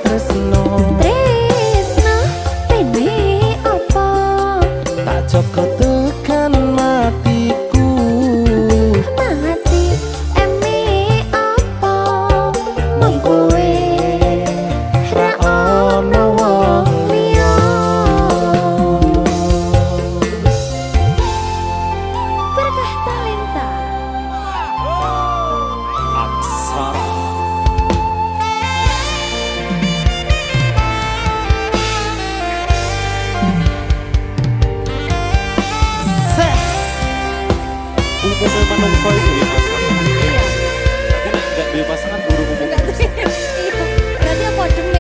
tresno tresno rene apa tak joko tekan matiku mati eme apa mung kowe ra ono wong liya berkah talenta Aksara umumnya manungsa itu